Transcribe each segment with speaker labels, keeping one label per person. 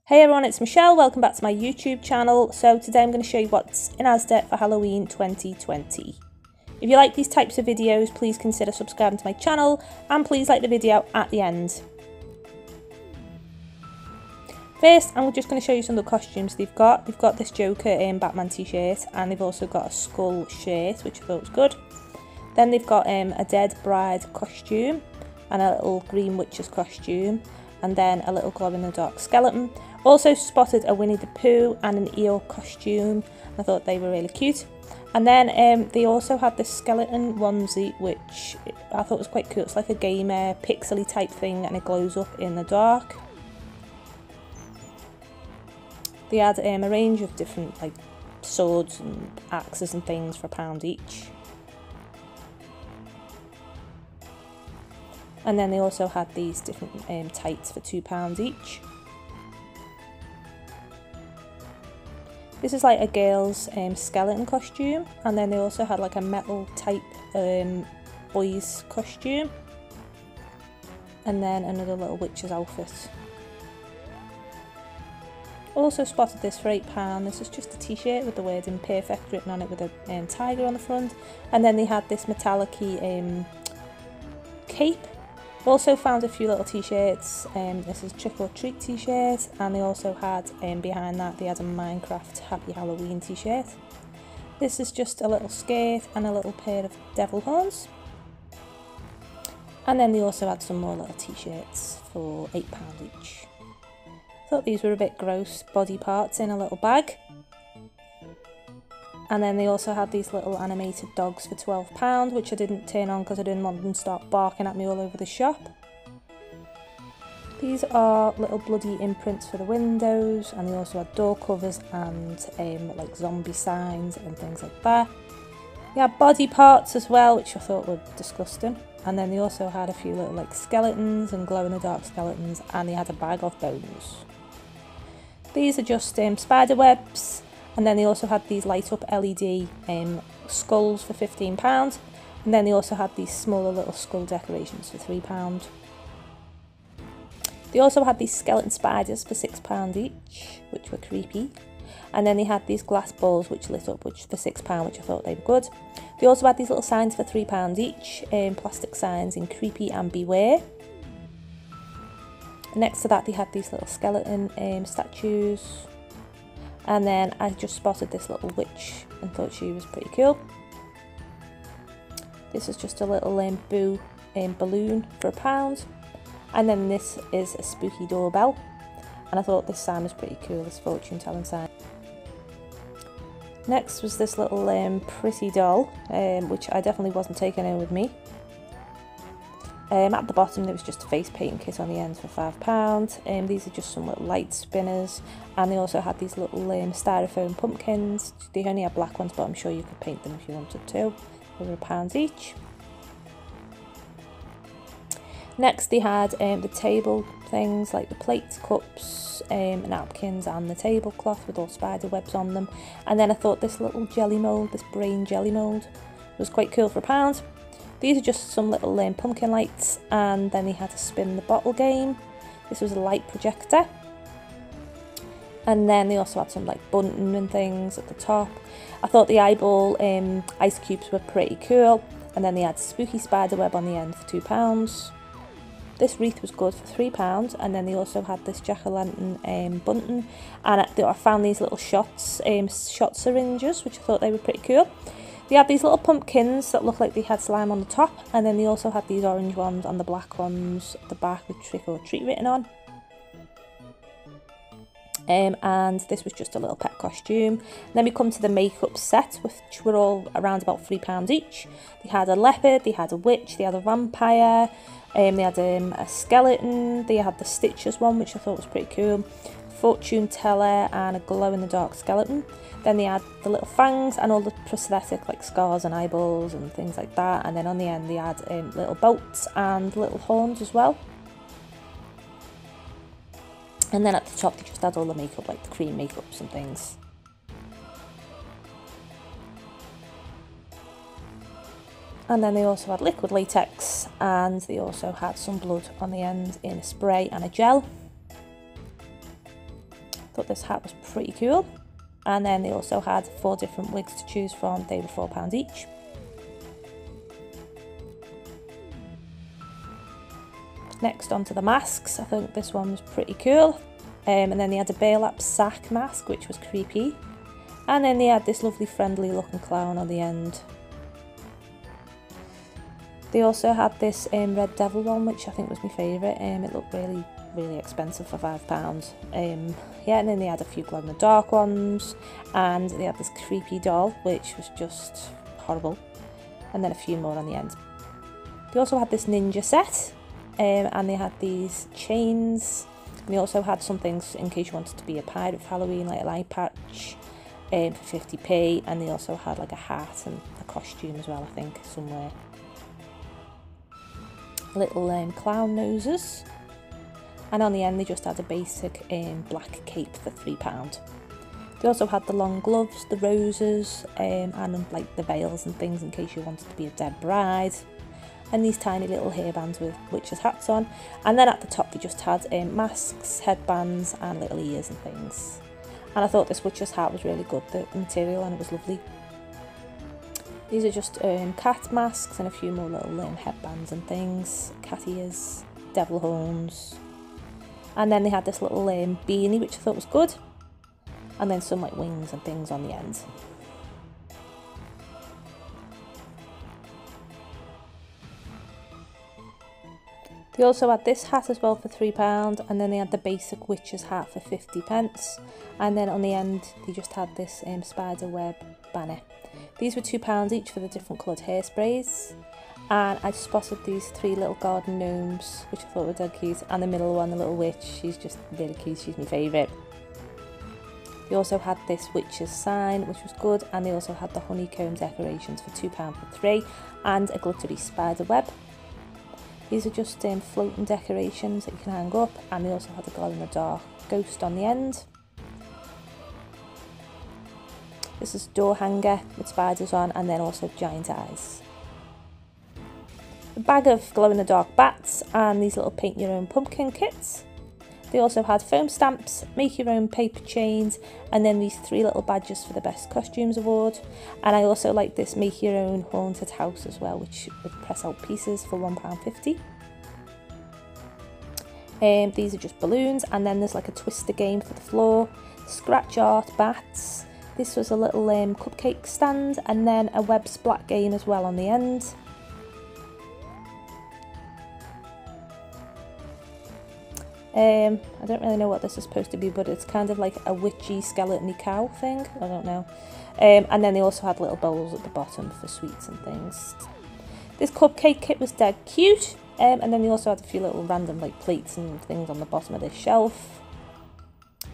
Speaker 1: Hey everyone, it's Michelle. Welcome back to my YouTube channel. So today I'm going to show you what's in Asda for Halloween 2020. If you like these types of videos, please consider subscribing to my channel and please like the video at the end. First, I'm just going to show you some of the costumes they've got. They've got this Joker Batman t-shirt and they've also got a skull shirt, which I thought was good. Then they've got a dead bride costume and a little green witch's costume, and then a little glow-in-the-dark skeleton. Also spotted a Winnie the Pooh and an Eeyore costume. I thought they were really cute. And then they also had this skeleton onesie, which I thought was quite cool. It's like a gamer pixely type thing and it glows up in the dark. They had a range of different like swords and axes and things for £1 each. And then they also had these different tights for £2 each. This is like a girl's skeleton costume, and then they also had like a metal type boy's costume, and then another little witch's outfit. Also spotted this for £8. This is just a t-shirt with the word imperfect written on it with a tiger on the front, and then they had this metallic-y cape. Also found a few little t-shirts. This is Trick or Treat t-shirt, and they also had behind that they had a Minecraft Happy Halloween t-shirt. This is just a little skirt and a little pair of devil horns. And then they also had some more little t-shirts for £8 each. Thought these were a bit gross, body parts in a little bag. And then they also had these little animated dogs for £12, which I didn't turn on because I didn't want them to start barking at me all over the shop. These are little bloody imprints for the windows, and they also had door covers and like zombie signs and things like that. They had body parts as well, which I thought were disgusting. And then they also had a few little like skeletons and glow-in-the-dark skeletons, and they had a bag of bones. These are just spider webs. And then they also had these light up LED skulls for £15, and then they also had these smaller little skull decorations for £3. They also had these skeleton spiders for £6 each, which were creepy. And then they had these glass balls which lit up, which for £6, which I thought they were good. They also had these little signs for £3 each, plastic signs in creepy and beware. Next to that they had these little skeleton statues. And then I just spotted this little witch and thought she was pretty cool. This is just a little boo balloon for £1. And then this is a spooky doorbell. And I thought this sign was pretty cool, this fortune telling sign. Next was this little pretty doll, which I definitely wasn't taking in with me. At the bottom there was just a face painting kit on the end for £5. These are just some little light spinners, and they also had these little styrofoam pumpkins. They only had black ones, but I'm sure you could paint them if you wanted to. They were £1 each. Next they had the table things like the plates, cups, napkins and the tablecloth with all spider webs on them. And then I thought this little jelly mould, this brain jelly mould, was quite cool for £1. These are just some little pumpkin lights, and then they had to spin the bottle game. This was a light projector. And then they also had some like bunting and things at the top. I thought the eyeball ice cubes were pretty cool. And then they had spooky spider web on the end for £2. This wreath was good for £3, and then they also had this jack-o'-lantern bunting. And I found these little shot syringes, which I thought they were pretty cool. They had these little pumpkins that looked like they had slime on the top, and then they also had these orange ones and the black ones at the back with Trick or Treat written on. And this was just a little pet costume. And then we come to the makeup set, which were all around about £3 each. They had a leopard, they had a witch, they had a vampire, they had a skeleton, they had the Stitches one, which I thought was pretty cool, fortune teller and a glow-in-the-dark skeleton. Then they had the little fangs and all the prosthetic like scars and eyeballs and things like that. And then on the end they had little boats and little horns as well. And then at the top they just had all the makeup, like the cream makeups and things. And then they also had liquid latex, and they also had some blood on the end in a spray and a gel. Thought this hat was pretty cool. And then they also had 4 different wigs to choose from. They were £4 each. Next onto the masks. I think this one was pretty cool. And then they had a burlap sack mask, which was creepy. And then they had this lovely friendly looking clown on the end. They also had this Red Devil one, which I think was my favourite. It looked really expensive for £5. Yeah, and then they had a few glow-in-the-dark ones, and they had this creepy doll, which was just horrible, and then a few more on the end. They also had this ninja set, and they had these chains. And they also had some things in case you wanted to be a pirate for Halloween, like an eye patch for 50p, and they also had like a hat and a costume as well, I think, somewhere. Little clown noses, and on the end they just had a basic black cape for £3. They also had the long gloves, the roses, and like the veils and things in case you wanted to be a dead bride, and these tiny little hairbands with witches' hats on. And then at the top they just had masks, headbands, and little ears and things. And I thought this witch's hat was really good, the material, and it was lovely. These are just cat masks and a few more little headbands and things, cat ears, devil horns. And then they had this little beanie, which I thought was good. And then some like wings and things on the end. They also had this hat as well for £3, and then they had the basic witch's hat for 50p. And then on the end they just had this spider web banner. These were £2 each for the different coloured hairsprays. And I spotted these 3 little garden gnomes, which I thought were dead cute, and the middle one, the little witch, she's just really cute, she's my favourite. They also had this witch's sign, which was good, and they also had the honeycomb decorations for £2 for 3, and a glittery spider web. These are just floating decorations that you can hang up, and they also had a glow-in-the-dark ghost on the end. This is a door hanger with spiders on, and then also giant eyes. A bag of glow-in-the-dark bats, and these little paint your own pumpkin kits. They also had foam stamps, make your own paper chains, and then these 3 little badges for the best costumes award. And I also like this make your own haunted house as well, which would press out pieces for £1.50. These are just balloons, and then there's like a twister game for the floor, scratch art bats. This was a little cupcake stand, and then a web splat game as well on the end. I don't really know what this is supposed to be, but it's kind of like a witchy skeleton-y cow thing, I don't know. And then they also had little bowls at the bottom for sweets and things. This cupcake kit was dead cute, and then they also had a few little random like plates and things on the bottom of this shelf.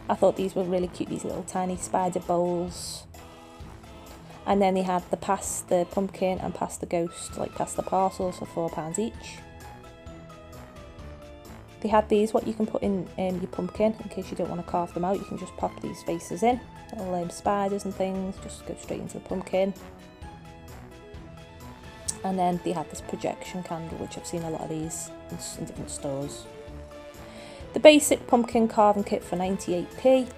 Speaker 1: I thought these were really cute, these little tiny spider bowls. And then they had the pass the pumpkin and pass the ghost, like pass the parcels for £4 each. They had these, what you can put in your pumpkin in case you don't want to carve them out. You can just pop these faces in, little spiders and things, just go straight into the pumpkin. And then they had this projection candle, which I've seen a lot of these in different stores. The basic pumpkin carving kit for 98p.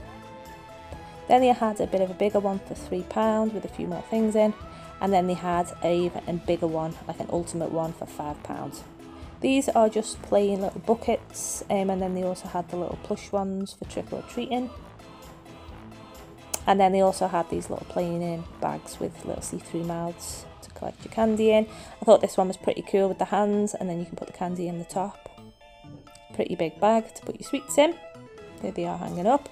Speaker 1: Then they had a bit of a bigger one for £3 with a few more things in. And then they had a bigger one, like an ultimate one for £5. These are just plain little buckets, and then they also had the little plush ones for trick or treating. And then they also had these little plain bags with little see-through mouths to collect your candy in. I thought this one was pretty cool with the hands, and then you can put the candy in the top. Pretty big bag to put your sweets in. There they are hanging up.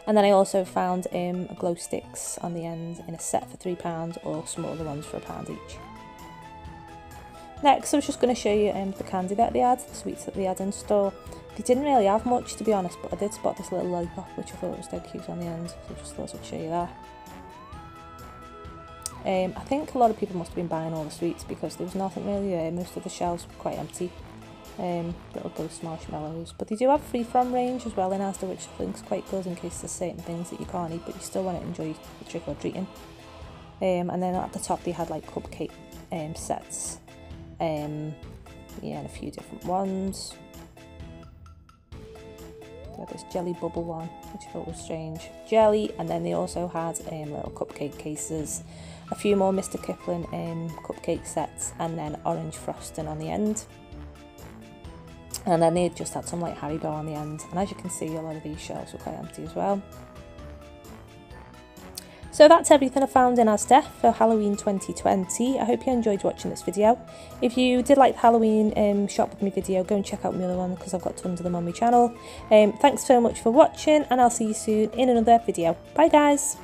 Speaker 1: And then I also found glow sticks on the end in a set for £3, or smaller ones for £1 each. Next, I was just going to show you the candy that they had, the sweets that they had in store. They didn't really have much, to be honest, but I did spot this little lollipop, which I thought was dead cute on the end, so I just thought I'd show you that. I think a lot of people must have been buying all the sweets because there was nothing really there. Most of the shelves were quite empty. Little ghost marshmallows, but they do have free from range as well in Asda, which I think is quite good in case there's certain things that you can't eat, but you still want to enjoy the trick or treating. And then at the top they had like cupcake sets. Yeah, and a few different ones. got this jelly bubble one, which I thought was strange. Jelly, and then they also had little cupcake cases, a few more Mr. Kipling cupcake sets, and then orange frosting on the end. And then they just had some like Haribo on the end. And as you can see, a lot of these shelves were quite empty as well. So that's everything I found in Asda for Halloween 2020. I hope you enjoyed watching this video. If you did like the Halloween shop with me video, go and check out my other one because I've got tons of them on my channel. Thanks so much for watching, and I'll see you soon in another video. Bye guys!